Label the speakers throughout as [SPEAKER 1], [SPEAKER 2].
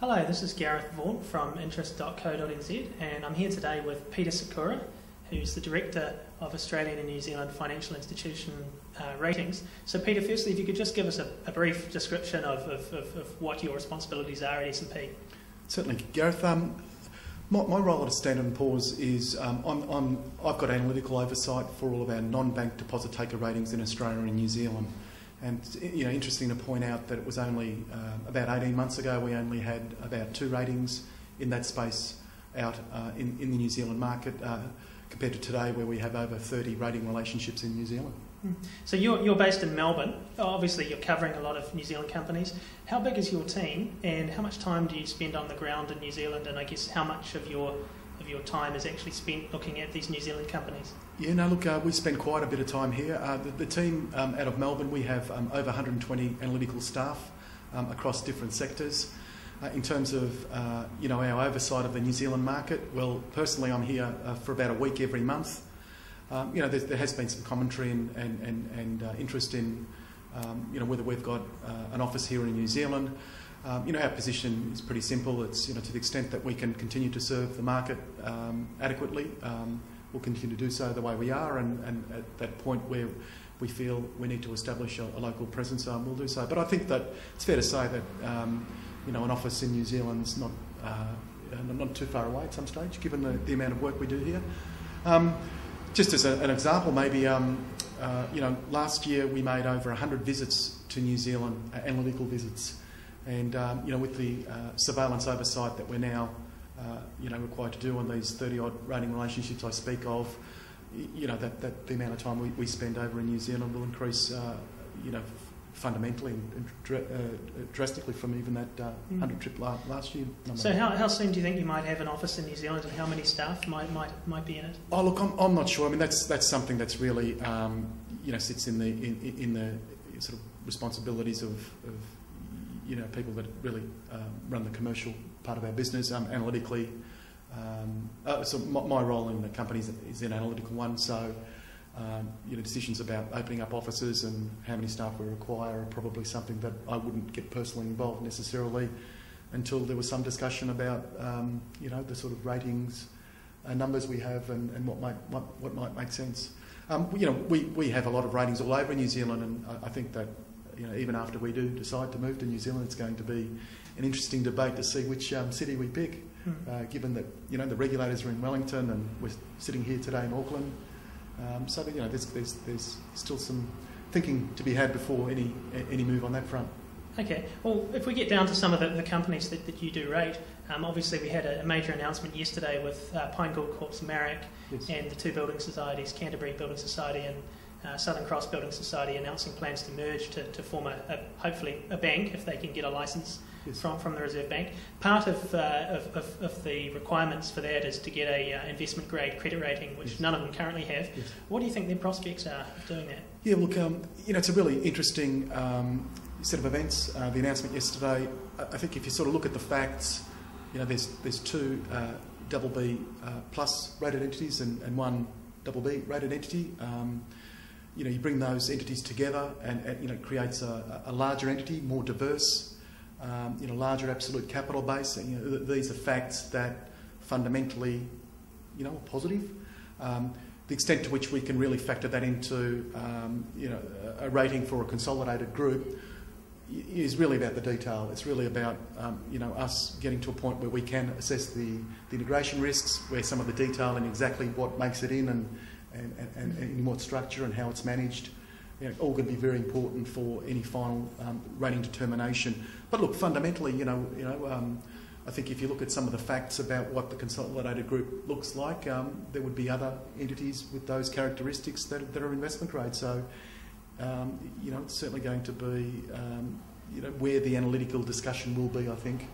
[SPEAKER 1] Hello, this is Gareth Vaughan from interest.co.nz and I'm here today with Peter Sikora, who's the Director of Australian and New Zealand Financial Institution Ratings. So Peter, firstly, if you could just give us a brief description of what your responsibilities are at S&P.
[SPEAKER 2] Certainly, Gareth. My role at Standard & Poor's is I've got analytical oversight for all of our non-bank deposit taker ratings in Australia and New Zealand. And interesting to point out that it was only about 18 months ago we only had about 2 ratings in that space out in the New Zealand market, compared to today where we have over 30 rating relationships in New Zealand.
[SPEAKER 1] So you're based in Melbourne. Obviously you're covering a lot of New Zealand companies. How big is your team and how much time do you spend on the ground in New Zealand, and I guess how much of your time is actually spent looking at these New Zealand companies?
[SPEAKER 2] Yeah, no, look, we spend quite a bit of time here. The team out of Melbourne, we have over 120 analytical staff across different sectors. In terms of our oversight of the New Zealand market, well, personally I'm here for about a week every month. There has been some commentary and interest in whether we've got an office here in New Zealand. Our position is pretty simple. It's to the extent that we can continue to serve the market adequately, we'll continue to do so the way we are, and at that point where we feel we need to establish a local presence, we'll do so. But I think that it's fair to say that an office in New Zealand's not too far away at some stage, given the amount of work we do here. Just as an example, maybe last year we made over 100 visits to New Zealand, analytical visits. And with the surveillance oversight that we're now required to do on these 30-odd rating relationships I speak of, that the amount of time we spend over in New Zealand will increase, fundamentally and drastically from even that 100 trip last year.
[SPEAKER 1] So how soon do you think you might have an office in New Zealand, and how many staff might be in it?
[SPEAKER 2] Oh, look, I'm not sure. I mean, that's something that's really sits in the sort of responsibilities of people that really run the commercial part of our business. Analytically, so my role in the company is an analytical one. So, decisions about opening up offices and how many staff we require are probably something that I wouldn't get personally involved necessarily until there was some discussion about, the sort of ratings numbers we have and what might make sense. We have a lot of ratings all over New Zealand, and I think that even after we do decide to move to New Zealand, it's going to be an interesting debate to see which city we pick, given that the regulators are in Wellington and we're sitting here today in Auckland. So that, there's still some thinking to be had before any move on that front.
[SPEAKER 1] Okay, well, if we get down to some of the companies that you do rate, obviously we had a major announcement yesterday with Pine Gould Corp's Marrick, yes, and the 2 building societies, Canterbury Building Society and Southern Cross Building Society, announcing plans to merge to form hopefully a bank if they can get a licence, yes, from the Reserve Bank. Part of the requirements for that is to get a investment grade credit rating, which, yes, none of them currently have. Yes. What do you think their prospects are of doing that? Yeah, look,
[SPEAKER 2] it's a really interesting set of events. The announcement yesterday, I think if you sort of look at the facts, there's 2 BB plus rated entities and 1 BB rated entity. You bring those entities together and it creates a larger entity, more diverse, larger absolute capital base. These are facts that fundamentally, are positive. The extent to which we can really factor that into, a rating for a consolidated group is really about the detail. It's really about, us getting to a point where we can assess the integration risks, where some of the detail and exactly what makes it in and in what structure and how it's managed, all going to be very important for any final rating determination. But look, fundamentally, I think if you look at some of the facts about what the consolidated group looks like, there would be other entities with those characteristics that are investment grade. So, it's certainly going to be, where the analytical discussion will be, I think,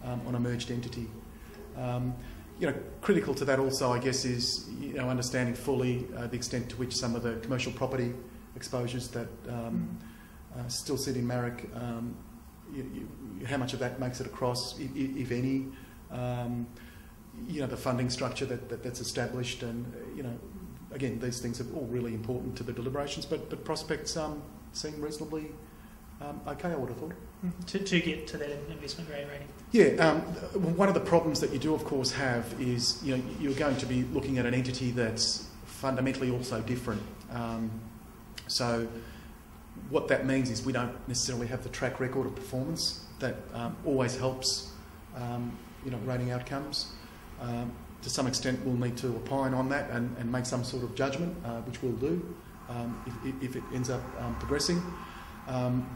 [SPEAKER 2] on a merged entity. Critical to that also, I guess, is understanding fully the extent to which some of the commercial property exposures that still sit in Marrick, how much of that makes it across, if any. The funding structure that's established, and again, these things are all really important to the deliberations. But prospects seem reasonably Okay, I would have thought.
[SPEAKER 1] To get to that investment grade rating?
[SPEAKER 2] Yeah, one of the problems that you do, of course, have is you're going to be looking at an entity that's fundamentally also different. So what that means is we don't necessarily have the track record of performance that always helps rating outcomes. To some extent, we'll need to opine on that and make some sort of judgment, which we'll do if it ends up progressing.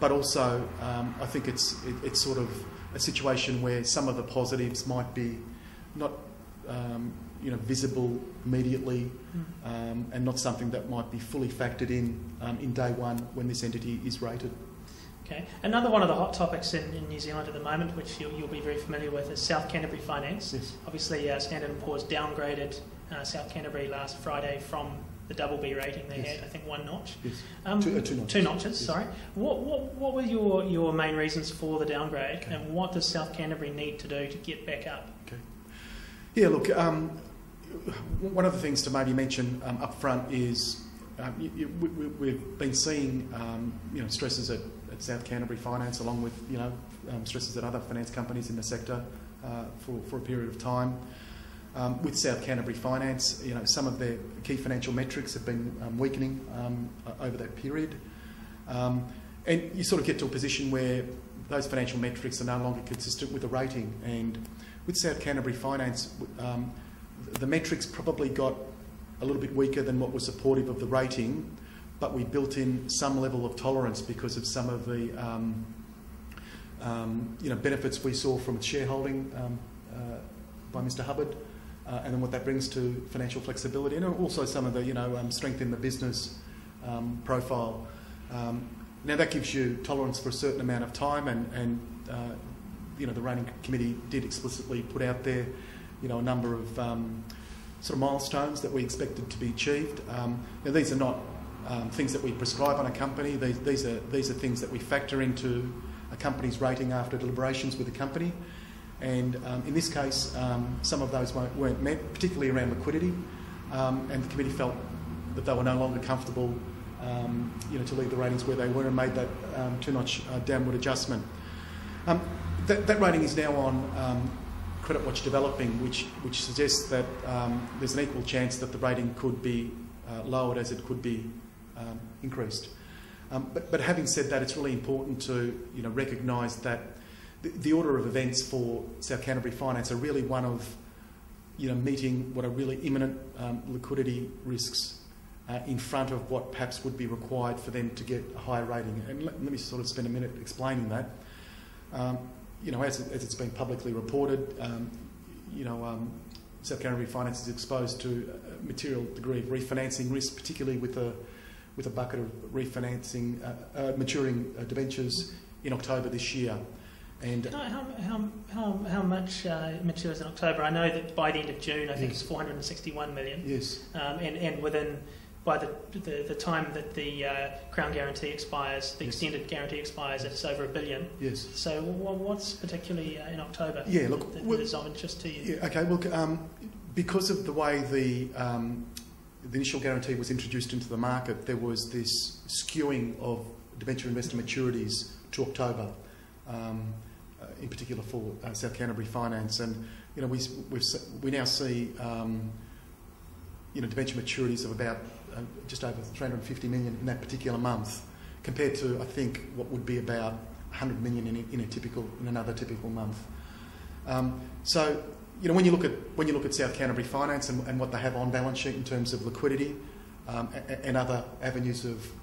[SPEAKER 2] But also, I think it's sort of a situation where some of the positives might be not visible immediately, and not something that might be fully factored in day one when this entity is rated.
[SPEAKER 1] Okay. Another one of the hot topics in New Zealand at the moment, which you'll be very familiar with, is South Canterbury Finance.
[SPEAKER 2] Yes.
[SPEAKER 1] Obviously, Standard & Poor's downgraded South Canterbury last Friday from the double B rating they had, I think, one notch.
[SPEAKER 2] Yes. Two notches.
[SPEAKER 1] Two notches,
[SPEAKER 2] yes.
[SPEAKER 1] sorry. What were your main reasons for the downgrade, okay, and what does South Canterbury need to do to get back up? Okay.
[SPEAKER 2] Yeah, look, one of the things to maybe mention up front is we've been seeing stresses at South Canterbury Finance, along with stresses at other finance companies in the sector for a period of time. With South Canterbury Finance, some of their key financial metrics have been weakening over that period, and you sort of get to a position where those financial metrics are no longer consistent with the rating. And with South Canterbury Finance, the metrics probably got a little bit weaker than what was supportive of the rating, but we built in some level of tolerance because of some of the benefits we saw from its shareholding by Mr. Hubbard. And then what that brings to financial flexibility, and also some of the strength in the business profile. Now that gives you tolerance for a certain amount of time, and the rating committee did explicitly put out there a number of sort of milestones that we expected to be achieved. Now these are not things that we prescribe on a company. These are things that we factor into a company's rating after deliberations with the company. And in this case, some of those weren't met, particularly around liquidity, and the committee felt that they were no longer comfortable to leave the ratings where they were, and made that two-notch downward adjustment. That rating is now on Credit Watch Developing, which suggests that there's an equal chance that the rating could be lowered as it could be increased. But having said that, it's really important to recognise that the order of events for South Canterbury Finance are really one of meeting what are really imminent liquidity risks in front of what perhaps would be required for them to get a higher rating. And let me sort of spend a minute explaining that. As it's been publicly reported, South Canterbury Finance is exposed to a material degree of refinancing risk, particularly with a bucket of refinancing maturing debentures in October this year. And
[SPEAKER 1] how much matures in October? I know that by the end of June, I think it's 461 million.
[SPEAKER 2] Yes.
[SPEAKER 1] And within, by the time that the Crown guarantee expires, the extended guarantee expires, it's over $1 billion.
[SPEAKER 2] Yes.
[SPEAKER 1] So what's particularly in October?
[SPEAKER 2] Yeah, look,
[SPEAKER 1] that is of interest to you?
[SPEAKER 2] Yeah, okay. Look, because of the way the initial guarantee was introduced into the market, there was this skewing of debenture investor maturities to October. In particular for South Canterbury Finance, and we now see debenture maturities of about just over 350 million in that particular month, compared to I think what would be about 100 million in another typical month. So when you look at South Canterbury Finance and what they have on balance sheet in terms of liquidity and other avenues of